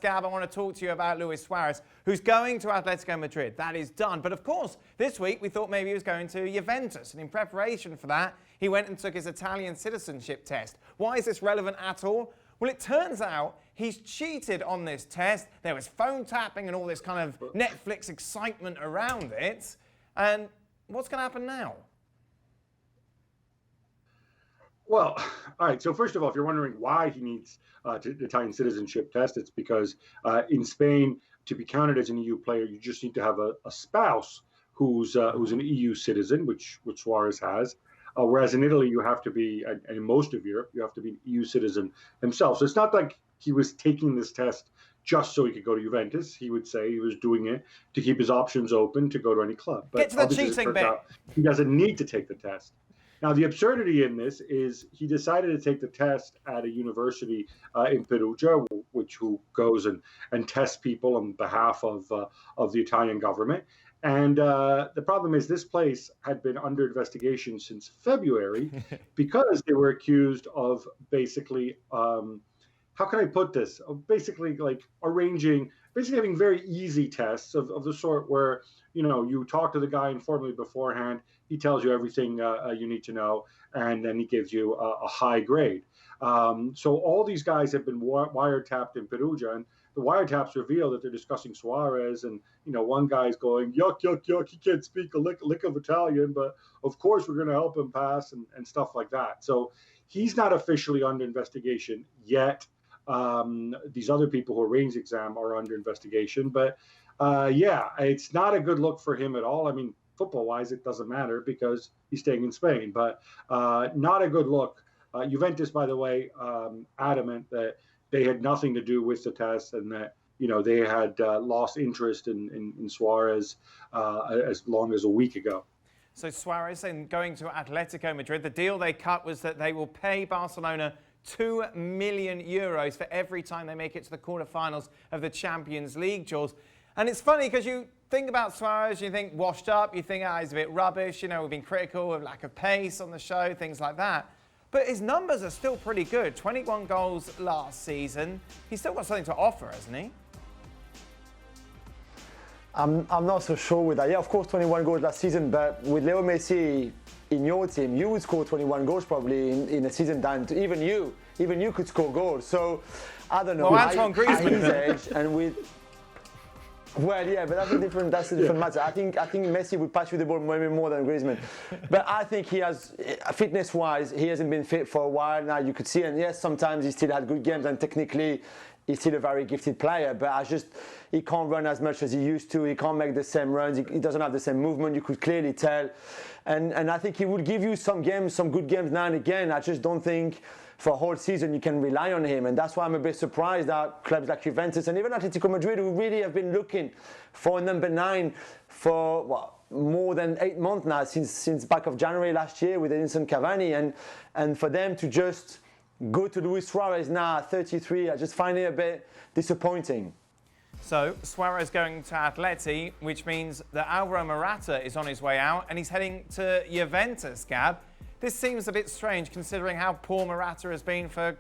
Gab, I want to talk to you about Luis Suarez, who's going to Atletico Madrid. That is done. But of course, this week we thought maybe he was going to Juventus. And in preparation for that, he went and took his Italian citizenship test. Why is this relevant at all? Well, it turns out he's cheated on this test. There was phone tapping and all this kind of Netflix excitement around it. And what's going to happen now? Well, all right. So first of all, if you're wondering why he needs the Italian citizenship test, it's because in Spain, to be counted as an EU player, you just need to have a spouse who's an EU citizen, which Suarez has. Whereas in Italy, you have to be, and in most of Europe, you have to be an EU citizen himself. So it's not like he was taking this test just so he could go to Juventus. He would say he was doing it to keep his options open to go to any club. But get to the cheating bit. He doesn't need to take the test. Now, the absurdity in this is he decided to take the test at a university in Perugia, who goes and tests people on behalf of the Italian government. And the problem is this place had been under investigation since February because they were accused of basically, how can I put this? Basically, like basically having very easy tests of the sort where, you talk to the guy informally beforehand, he tells you everything you need to know, and then he gives you a high grade. So all these guys have been wiretapped in Perugia, and the wiretaps reveal that they're discussing Suarez, and one guy's going, yuck, yuck, yuck, he can't speak a lick of Italian, but of course we're going to help him pass, and stuff like that. So he's not officially under investigation yet. These other people who arranged the exam are under investigation, but it's not a good look for him at all. I mean, football-wise, it doesn't matter because he's staying in Spain, but not a good look. Juventus, by the way, adamant that they had nothing to do with the test and that, they had lost interest in Suarez as long as a week ago. So Suarez then going to Atletico Madrid, the deal they cut was that they will pay Barcelona €2 million for every time they make it to the quarterfinals of the Champions League, Jules. And it's funny because you think about Suarez, you think washed up, you think, he's a bit rubbish, we've been critical of lack of pace on the show, things like that. But his numbers are still pretty good. 21 goals last season. He's still got something to offer, hasn't he? I'm not so sure with that. Yeah, of course, 21 goals last season, but with Leo Messi in your team, you would score 21 goals probably in a season down. Even you could score goals. So I don't know. Well, Antoine Griezmann. At his age and with. Well, yeah, but that's a different matter. I think Messi would pass you the ball maybe more than Griezmann. But I think he has, fitness-wise, he hasn't been fit for a while now. You could see, and yes, sometimes he still had good games, and technically, he's still a very gifted player. But he can't run as much as he used to. He can't make the same runs. He doesn't have the same movement. You could clearly tell. And I think he will give you some games, some good games now and again. I just don't think for a whole season you can rely on him, and that's why I'm a bit surprised that clubs like Juventus and even Atletico Madrid, who really have been looking for a number 9 for more than 8 months now, since back of January last year with Edinson Cavani, and for them to just go to Luis Suarez now, 33, I just find it a bit disappointing. So Suarez going to Atleti, which means that Alvaro Morata is on his way out, and he's heading to Juventus, Gab. This seems a bit strange considering how poor Morata has been for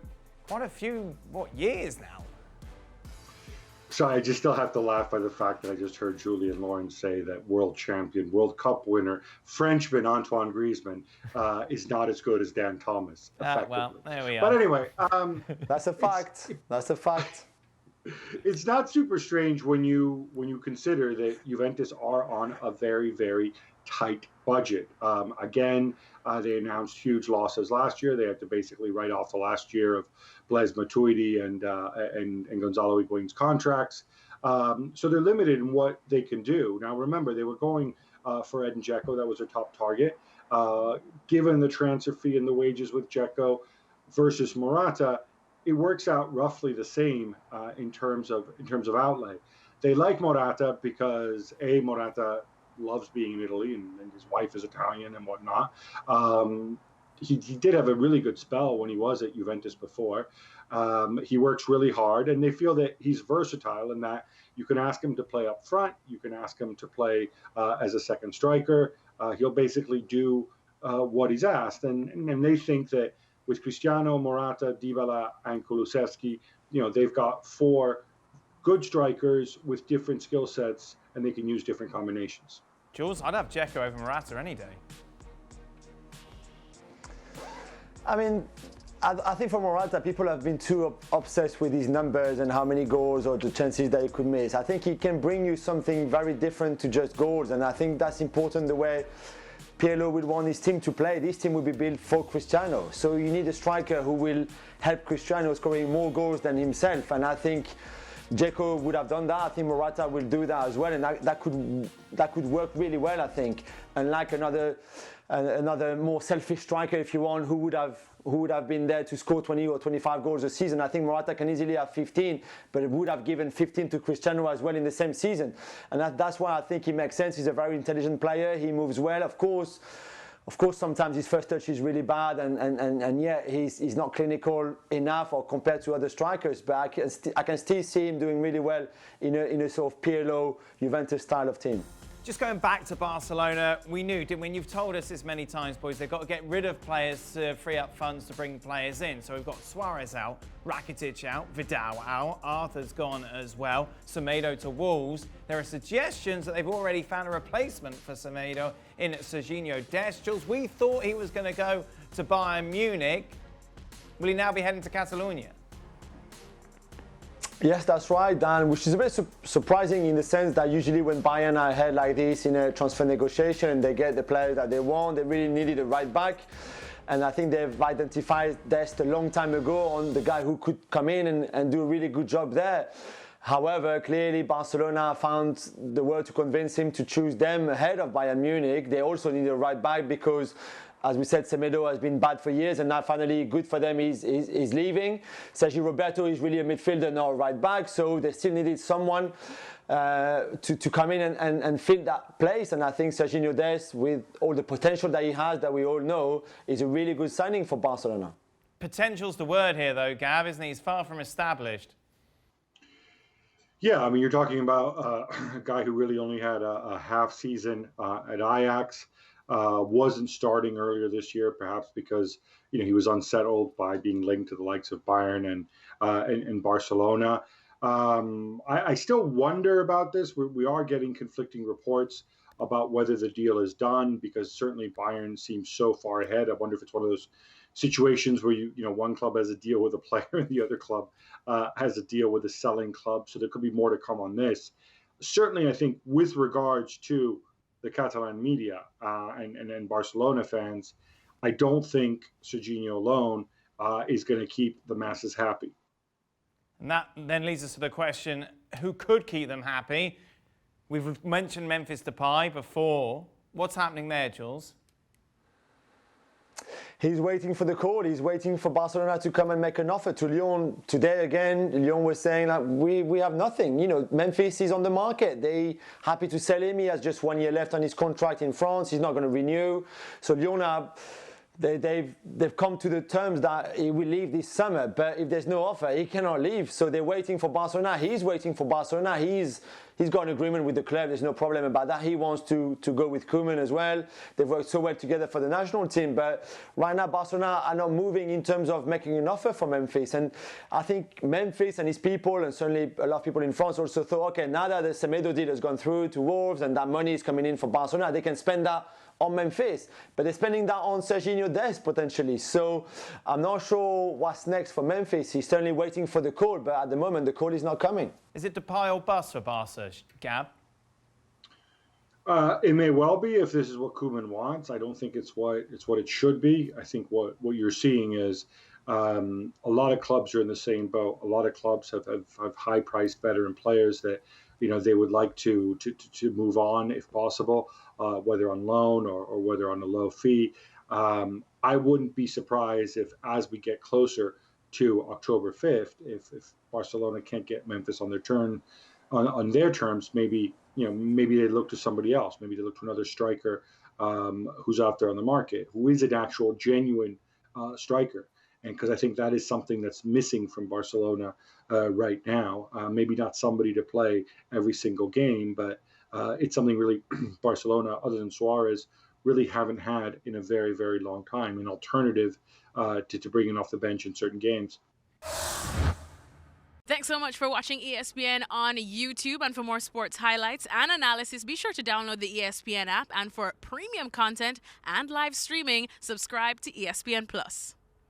quite a few, years now. So I just still have to laugh by the fact that I just heard Julien Lawrence say that world champion, World Cup winner, Frenchman Antoine Griezmann is not as good as Dan Thomas. Well, there we are. But anyway. That's a fact. That's a fact. It's not super strange when you consider that Juventus are on a very, very tight budget. Again, they announced huge losses last year. They had to basically write off the last year of Blaise Matuidi and Gonzalo Higuain's contracts. So they're limited in what they can do. Now, remember, they were going for Edin Dzeko. That was their top target. Given the transfer fee and the wages with Dzeko versus Morata, it works out roughly the same in terms of outlay. They like Morata because Morata loves being in Italy, and his wife is Italian and whatnot. He did have a really good spell when he was at Juventus before. He works really hard, and they feel that he's versatile in that you can ask him to play up front, you can ask him to play as a second striker. He'll basically do what he's asked, and they think that with Cristiano, Morata, Dybala, and Kulusevski, they've got 4 good strikers with different skill sets, and they can use different combinations. Jules, I'd have Dzeko over Morata any day. I mean, I think for Morata, people have been too obsessed with his numbers and how many goals or the chances that he could miss. I think he can bring you something very different to just goals, and I think that's important the way Pirlo would want his team to play. This team will be built for Cristiano. So you need a striker who will help Cristiano scoring more goals than himself, and I think Dzeko would have done that. I think Morata will do that as well, and that could work really well, I think. Unlike another more selfish striker, if you want, who would have been there to score 20 or 25 goals a season. I think Morata can easily have 15, but it would have given 15 to Cristiano as well in the same season. And that's why I think he makes sense. He's a very intelligent player. He moves well, of course. Of course, sometimes his first touch is really bad, and yeah, he's not clinical enough or compared to other strikers. But I can still see him doing really well in a sort of Pirlo, Juventus style of team. Just going back to Barcelona, we knew, didn't we? And you've told us this many times, boys, they've got to get rid of players to free up funds to bring players in. So we've got Suarez out, Rakitic out, Vidal out, Arthur's gone as well, Semedo to Wolves. There are suggestions that they've already found a replacement for Semedo in Sergino Dest. Jules, we thought he was going to go to Bayern Munich. Will he now be heading to Catalonia? Yes, that's right, Dan, which is a bit surprising in the sense that usually when Bayern are ahead like this in a transfer negotiation and they get the players that they want, they really needed a right back. And I think they've identified Dest a long time ago on the guy who could come in and do a really good job there. However, clearly Barcelona found the word to convince him to choose them ahead of Bayern Munich. They also need a right back because, as we said, Semedo has been bad for years, and now finally good for them he's leaving. Sergio Roberto is really a midfielder, not a right back, so they still needed someone to come in and fill that place. And I think Sergino Dest, with all the potential that he has, that we all know, is a really good signing for Barcelona. Potential's the word here, though, Gav, isn't he? He's far from established. Yeah, I mean, you're talking about a guy who really only had a half season at Ajax. Wasn't starting earlier this year, perhaps because he was unsettled by being linked to the likes of Bayern and Barcelona. I still wonder about this. We are getting conflicting reports about whether the deal is done, because certainly Bayern seems so far ahead. I wonder if it's one of those situations where one club has a deal with a player and the other club has a deal with a selling club. So there could be more to come on this. Certainly, I think with regards to the Catalan media and Barcelona fans, I don't think Serginho alone is going to keep the masses happy. And that then leads us to the question, who could keep them happy? We've mentioned Memphis Depay before. What's happening there, Jules? He's waiting for the call. He's waiting for Barcelona to come and make an offer to Lyon. Today again, Lyon was saying that we have nothing. Memphis is on the market. They happy to sell him. He has just 1 year left on his contract in France. He's not going to renew. So Lyon they've come to the terms that he will leave this summer. But if there's no offer, he cannot leave. So they're waiting for Barcelona. He's waiting for Barcelona. He's got an agreement with the club. There's no problem about that. He wants to go with Koeman as well. They've worked so well together for the national team. But right now, Barcelona are not moving in terms of making an offer for Memphis. And I think Memphis and his people, and certainly a lot of people in France, also thought, okay, now that the Semedo deal has gone through to Wolves and that money is coming in for Barcelona, they can spend that on Memphis, but they're spending that on Sergino Dest potentially. So I'm not sure what's next for Memphis. He's certainly waiting for the call, but at the moment the call is not coming. Is it Depay or bust for Barca, Gab? It may well be if this is what Koeman wants. I don't think it's what it should be. I think what you're seeing is a lot of clubs are in the same boat. A lot of clubs have high-priced veteran players that they would like to move on if possible, whether on loan or whether on a low fee. I wouldn't be surprised if, as we get closer to October 5th, if Barcelona can't get Memphis on their terms, maybe they look to somebody else. Maybe they look to another striker who's out there on the market, who is an actual genuine striker. And because I think that is something that's missing from Barcelona right now. Maybe not somebody to play every single game, but it's something really Barcelona, other than Suarez, really haven't had in a very, very long time, an alternative to bringing off the bench in certain games. Thanks so much for watching ESPN on YouTube. And for more sports highlights and analysis, be sure to download the ESPN app. And for premium content and live streaming, subscribe to ESPN Plus.